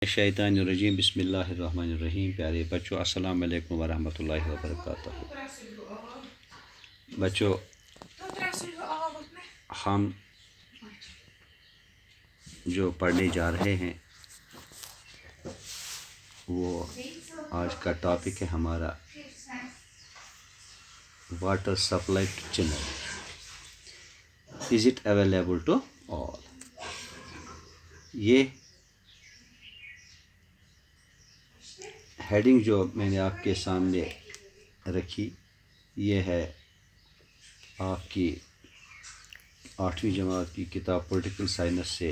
शैतानिर्रजीम बिस्मिल्लाहिर्रहमानिर्रहीम। प्यारे बच्चों, अस्सलाम वालेकुम वरहमतुल्लाहि वबरकातुहू। बच्चों, हम जो पढ़ने जा रहे हैं वो आज का टॉपिक है हमारा water supply to Chennai, is it available to all. ये हेडिंग जो मैंने आपके सामने रखी, ये है आपकी 8वीं जमात की किताब पॉलिटिकल साइंस से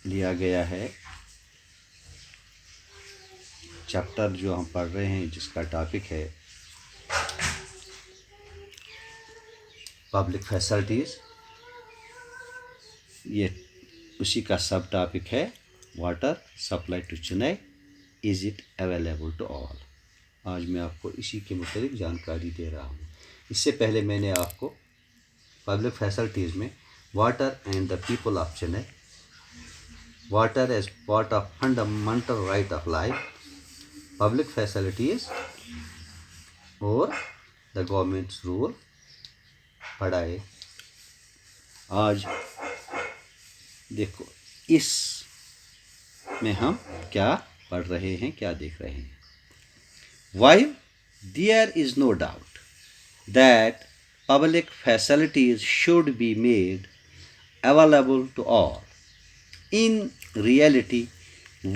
लिया गया है। चैप्टर जो हम पढ़ रहे हैं जिसका टॉपिक है पब्लिक फैसिलिटीज़, ये उसी का सब टॉपिक है water supply to Chennai, is it available to all. आज मैं आपको इसी के मुताबिक जानकारी दे रहा हूँ। इससे पहले मैंने आपको पब्लिक फैसिलिटीज़ में water and the people of Chennai, water as part of fundamental right of life, public facilities और द गवर्नमेंट्स रूल पढ़ाए। आज देखो इस में हम क्या पढ़ रहे हैं, क्या देख रहे हैं। While there is no doubt that public facilities should be made available to all, in reality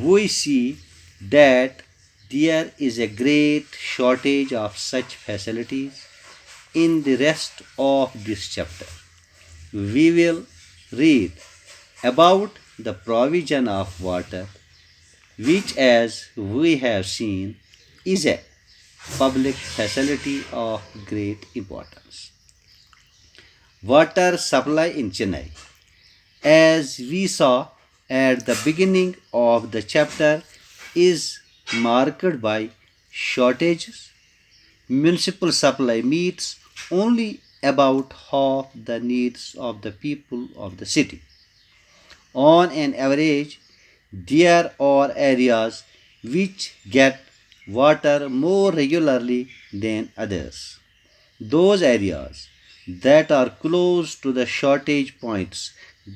we see that there is a great shortage of such facilities. In the rest of this chapter, we will read about the provision of water, which, as we have seen, is a public facility of great importance. Water supply in Chennai. As we saw at the beginning of the chapter, is marked by shortages. Municipal supply meets only about half the needs of the people of the city. On an average, there are areas which get water more regularly than others. Those areas that are close to the shortage points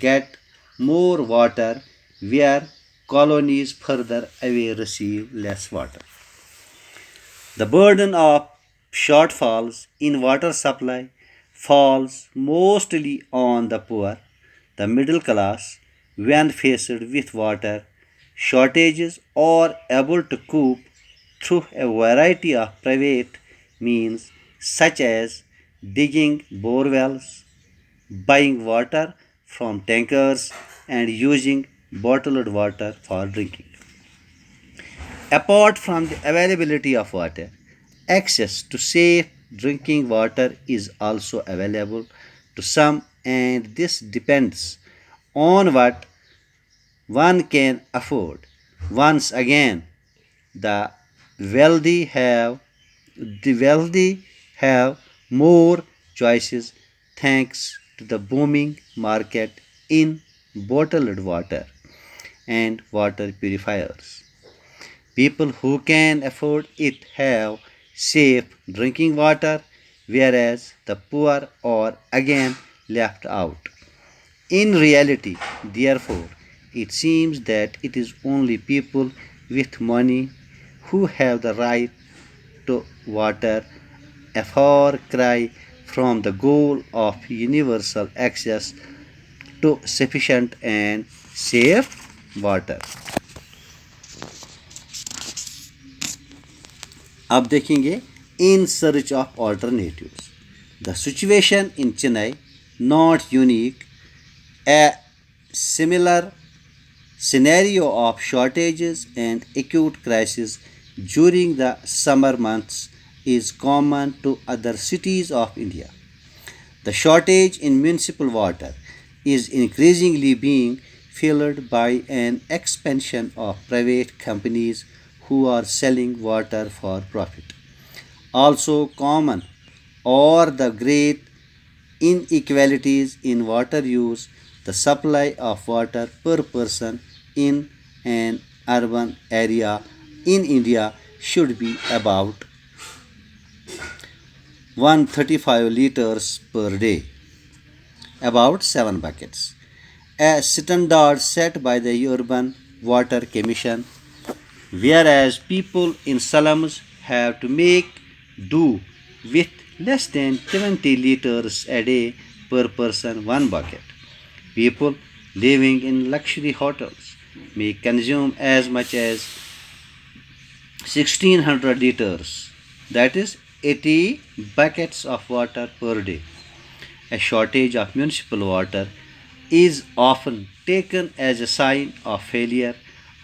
get more water, where colonies further away receive less water. The burden of shortfalls in water supply falls mostly on the poor, the middle class, when faced with water shortages, are able to cope through a variety of private means such as digging bore wells, buying water from tankers, and using bottled water for drinking. Apart from the availability of water, access to safe drinking water is also available to some, and this depends on what one can afford. Once again, the wealthy have more choices thanks to the booming market in bottled water and water purifiers. People who can afford it have safe drinking water, whereas the poor are again left out. In reality, therefore, it seems that it is only people with money who have the right to water, a far cry from the goal of universal access to sufficient and safe water. अब देखेंगे in search of alternatives. The situation in Chennai not unique, a similar scenario of shortages and acute crisis during the summer months is common to other cities of India. The shortage in municipal water is increasingly being filled by an expansion of private companies who are selling water for profit. Also common are the great inequalities in water use, the supply of water per person in an urban area in India should be about 135 liters per day, about 7 buckets, a standard set by the Urban Water Commission, whereas people in slums have to make do with less than 20 liters a day per person, 1 bucket. People living in luxury hotels may consume as much as 1600 liters, that is 80 buckets of water per day. A shortage of municipal water is often taken as a sign of failure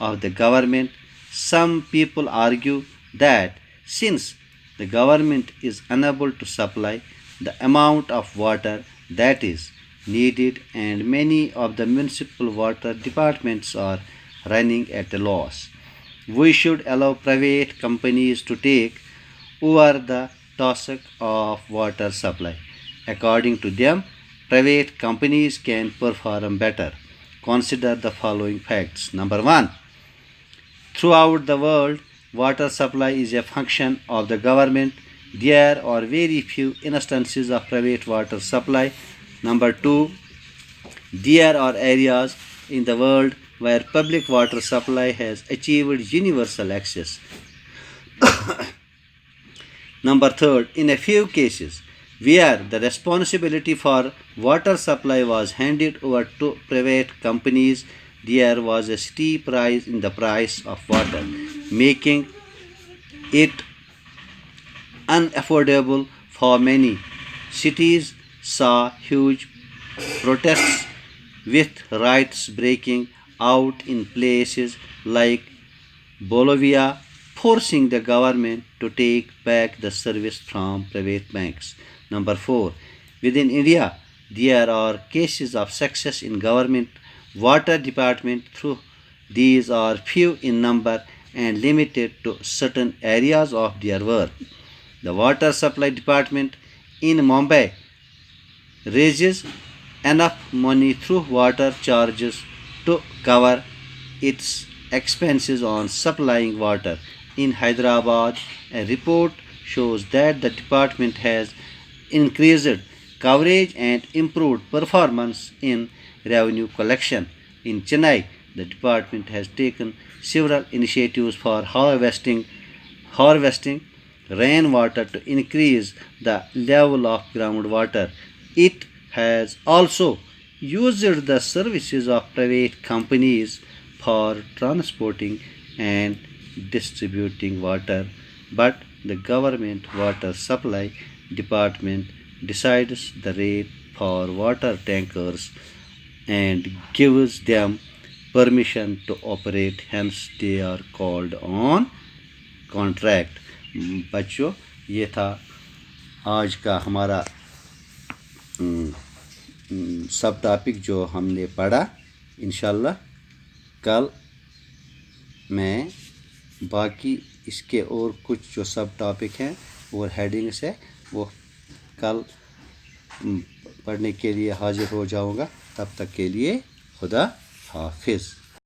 of the government. Some people argue that since the government is unable to supply the amount of water that is needed and many of the municipal water departments are running at a loss, we should allow private companies to take over the task of water supply. According to them, private companies can perform better. Consider the following facts. Number one, throughout the world, water supply is a function of the government. There are very few instances of private water supply. Number two, there are areas in the world where public water supply has achieved universal access. Number third, in a few cases where the responsibility for water supply was handed over to private companies, there was a steep rise in the price of water, making it unaffordable for many. Cities saw huge protests with riots breaking out in places like Bolivia, forcing the government to take back the service from private banks. Number four, within India, there are cases of success in government water department through these are few in number and limited to certain areas of their work. The water supply department in Mumbai raises enough money through water charges to cover its expenses on supplying water. In Hyderabad, a report shows that the department has increased coverage and improved performance in revenue collection. In Chennai, the department has taken several initiatives for harvesting rainwater to increase the level of groundwater. It has also used the services of private companies for transporting and distributing water, but the government water supply department decides the rate for water tankers and gives them permission to operate, hence they are called on contract. बच्चों, ये था आज का हमारा सब topic जो हमने पढ़ा। इंशाल्लाह कल मैं बाकी इसके और कुछ जो सब टॉपिक हैं और हेडिंग्स है वो कल पढ़ने के लिए हाजिर हो जाऊंगा। तब तक के लिए खुदा हाफिज़।